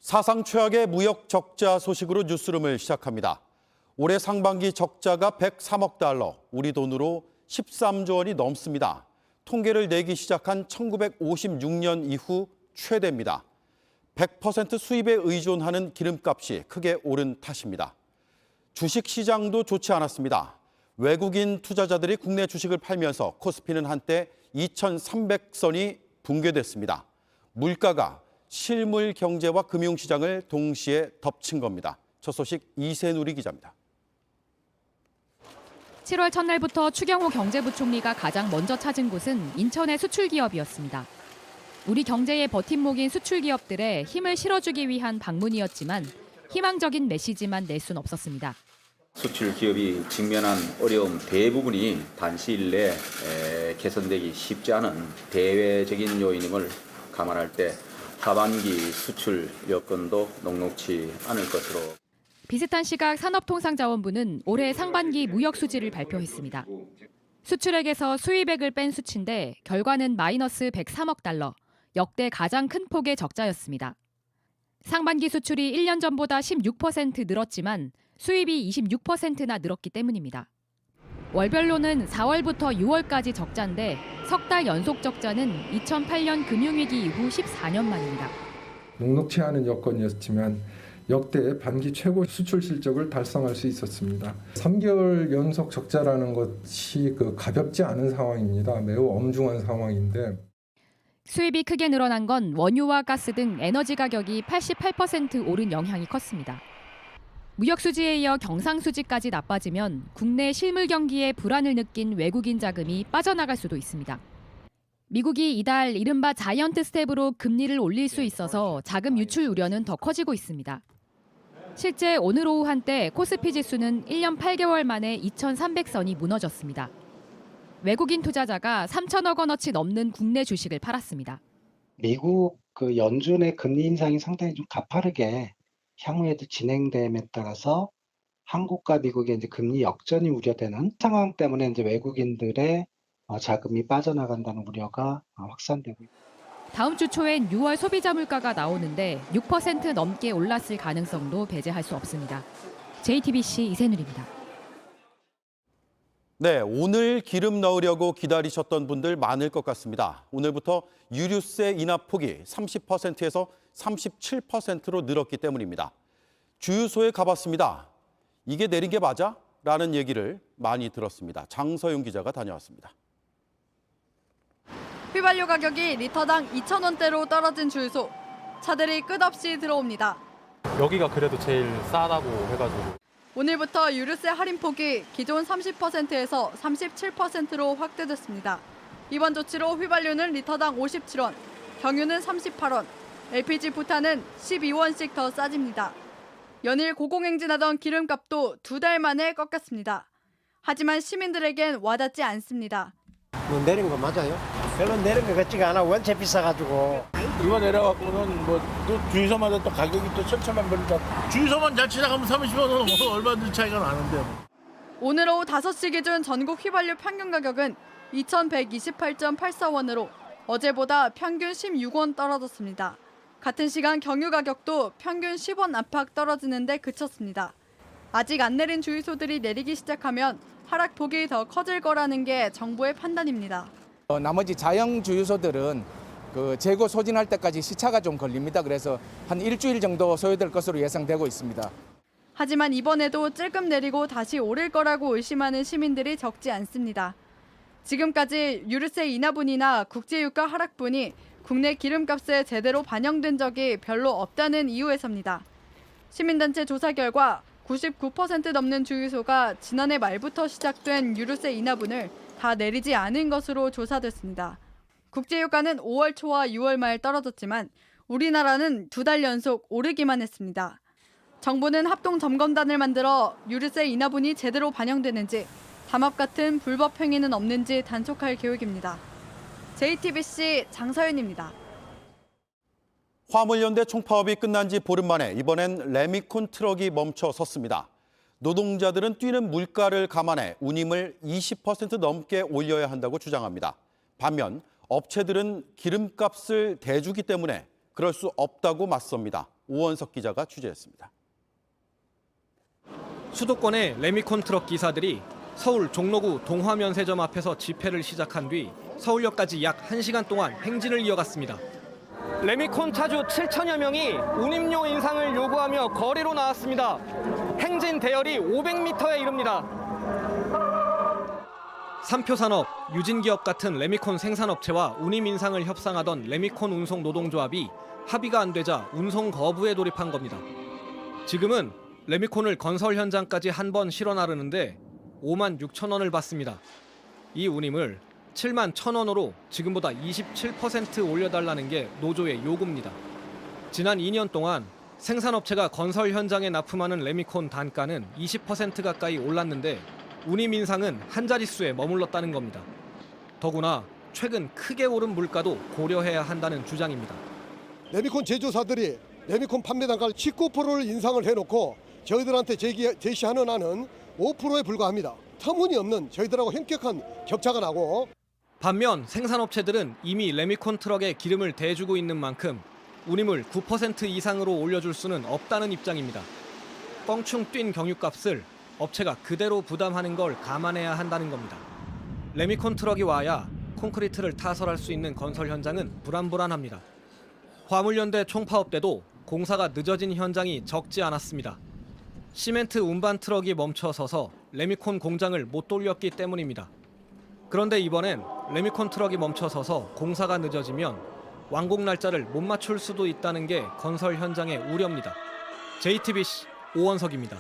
사상 최악의 무역 적자 소식으로 뉴스룸을 시작합니다. 올해 상반기 적자가 103억 달러, 우리 돈으로 13조 원이 넘습니다. 통계를 내기 시작한 1956년 이후 최대입니다. 100% 수입에 의존하는 기름값이 크게 오른 탓입니다. 주식시장도 좋지 않았습니다. 외국인 투자자들이 국내 주식을 팔면서 코스피는 한때 2,300선이 붕괴됐습니다. 물가가 실물 경제와 금융시장을 동시에 덮친 겁니다. 첫 소식 이세누리 기자입니다. 7월 첫날부터 추경호 경제부총리가 가장 먼저 찾은 곳은 인천의 수출기업이었습니다. 우리 경제의 버팀목인 수출기업들의 힘을 실어주기 위한 방문이었지만 희망적인 메시지만 낼 순 없었습니다. 수출 기업이 직면한 어려움 대부분이 단시일 내에 개선되기 쉽지 않은 대외적인 요인임을 감안할 때 하반기 수출 여건도 녹록치 않을 것으로. 비슷한 시각 산업통상자원부는 올해 상반기 무역 수지를 발표했습니다. 수출액에서 수입액을 뺀 수치인데 결과는 마이너스 103억 달러, 역대 가장 큰 폭의 적자였습니다. 상반기 수출이 1년 전보다 16% 늘었지만 수입이 26%나 늘었기 때문입니다. 월별로는 4월부터 6월까지 적자인데 석 달 연속 적자는 2008년 금융위기 이후 14년 만입니다. 녹록치 않은 여건이었지만 역대 반기 최고 수출 실적을 달성할 수 있었습니다. 3개월 연속 적자라는 것이 가볍지 않은 상황입니다. 매우 엄중한 상황인데. 수입이 크게 늘어난 건 원유와 가스 등 에너지 가격이 88% 오른 영향이 컸습니다. 무역 수지에 이어 경상 수지까지 나빠지면 국내 실물 경기에 불안을 느낀 외국인 자금이 빠져나갈 수도 있습니다. 미국이 이달 이른바 자이언트 스텝으로 금리를 올릴 수 있어서 자금 유출 우려는 더 커지고 있습니다. 실제 오늘 오후 한때 코스피 지수는 1년 8개월 만에 2,300선이 무너졌습니다. 외국인 투자자가 3천억 원어치 넘는 국내 주식을 팔았습니다. 미국 연준의 금리 인상이 상당히 좀 가파르게 향후에도 진행됨에 따라서 한국과 미국의 이제 금리 역전이 우려되는 상황 때문에 이제 외국인들의 자금이 빠져나간다는 우려가 확산되고 있습니다. 다음 주 초엔 6월 소비자 물가가 나오는데 6% 넘게 올랐을 가능성도 배제할 수 없습니다. JTBC 이세누리입니다. 네, 오늘 기름 넣으려고 기다리셨던 분들 많을 것 같습니다. 오늘부터 유류세 인하 폭이 30%에서 37%로 늘었기 때문입니다. 주유소에 가봤습니다. 이게 내린 게 맞아? 라는 얘기를 많이 들었습니다. 장서윤 기자가 다녀왔습니다. 휘발유 가격이 리터당 2,000원대로 떨어진 주유소. 차들이 끝없이 들어옵니다. 여기가 그래도 제일 싸다고 해가지고. 오늘부터 유류세 할인폭이 기존 30%에서 37%로 확대됐습니다. 이번 조치로 휘발유는 리터당 57원, 경유는 38원, LPG 부탄은 12원씩 더 싸집니다. 연일 고공행진하던 기름값도 2달 만에 꺾였습니다. 하지만 시민들에겐 와닿지 않습니다. 내린 거 맞아요? 별로 내린 것 같지가 않아. 원체 비싸가지고. 이거 내려갖고는 또 주유소마다 또 가격이 또 천차만 별이다. 주유소만 잘 지나가면 30원 얼마든지 차이가 나는데. 오늘 오후 5시 기준 전국 휘발유 평균 가격은 2,128.84원으로 어제보다 평균 16원 떨어졌습니다. 같은 시간 경유 가격도 평균 10원 안팎 떨어지는 데 그쳤습니다. 아직 안 내린 주유소들이 내리기 시작하면 하락폭이 더 커질 거라는 게 정부의 판단입니다. 나머지 자영 주유소들은 재고 소진할 때까지 시차가 좀 걸립니다. 그래서 한 일주일 정도 소요될 것으로 예상되고 있습니다. 하지만 이번에도 찔끔 내리고 다시 오를 거라고 의심하는 시민들이 적지 않습니다. 지금까지 유류세 인하분이나 국제유가 하락분이 국내 기름값에 제대로 반영된 적이 별로 없다는 이유에서입니다. 시민단체 조사 결과 99% 넘는 주유소가 지난해 말부터 시작된 유류세 인하분을 다 내리지 않은 것으로 조사됐습니다. 국제유가는 5월 초와 6월 말 떨어졌지만 우리나라는 2달 연속 오르기만 했습니다. 정부는 합동점검단을 만들어 유류세 인하분이 제대로 반영되는지, 담합 같은 불법 행위는 없는지 단속할 계획입니다. JTBC 장서윤입니다. 화물연대 총파업이 끝난 지 보름 만에 이번엔 레미콘 트럭이 멈춰 섰습니다. 노동자들은 뛰는 물가를 감안해 운임을 20% 넘게 올려야 한다고 주장합니다. 반면 업체들은 기름값을 대주기 때문에 그럴 수 없다고 맞섭니다. 오원석 기자가 취재했습니다. 수도권의 레미콘 트럭 기사들이 서울 종로구 동화면세점 앞에서 집회를 시작한 뒤 서울역까지 약 1시간 동안 행진을 이어갔습니다. 레미콘 차주 7천여 명이 운임료 인상을 요구하며 거리로 나왔습니다. 행진 대열이 500m에 이릅니다. 삼표산업, 유진기업 같은 레미콘 생산업체와 운임 인상을 협상하던 레미콘 운송 노동조합이 합의가 안 되자 운송 거부에 돌입한 겁니다. 지금은 레미콘을 건설 현장까지 한 번 실어 나르는데 5만 6천 원을 받습니다. 이 운임을 7만 1천 원으로 지금보다 27% 올려달라는 게 노조의 요구입니다. 지난 2년 동안 생산업체가 건설 현장에 납품하는 레미콘 단가는 20% 가까이 올랐는데 운임 인상은 한 자릿수에 머물렀다는 겁니다. 더구나 최근 크게 오른 물가도 고려해야 한다는 주장입니다. 레미콘 제조사들이 레미콘 판매 단가를 19%를 인상을 해놓고 저희들한테 제시하는 안은 5%에 불과합니다. 터무니없는 저희들하고 현격한 격차가 나고, 반면 생산업체들은 이미 레미콘 트럭에 기름을 대주고 있는 만큼 운임을 9% 이상으로 올려줄 수는 없다는 입장입니다. 껑충 뛴 경유값을 업체가 그대로 부담하는 걸 감안해야 한다는 겁니다. 레미콘 트럭이 와야 콘크리트를 타설할 수 있는 건설 현장은 불안불안합니다. 화물연대 총파업 때도 공사가 늦어진 현장이 적지 않았습니다. 시멘트 운반 트럭이 멈춰서서 레미콘 공장을 못 돌렸기 때문입니다. 그런데 이번엔 레미콘 트럭이 멈춰서서 공사가 늦어지면 완공 날짜를 못 맞출 수도 있다는 게 건설 현장의 우려입니다. JTBC 오원석입니다.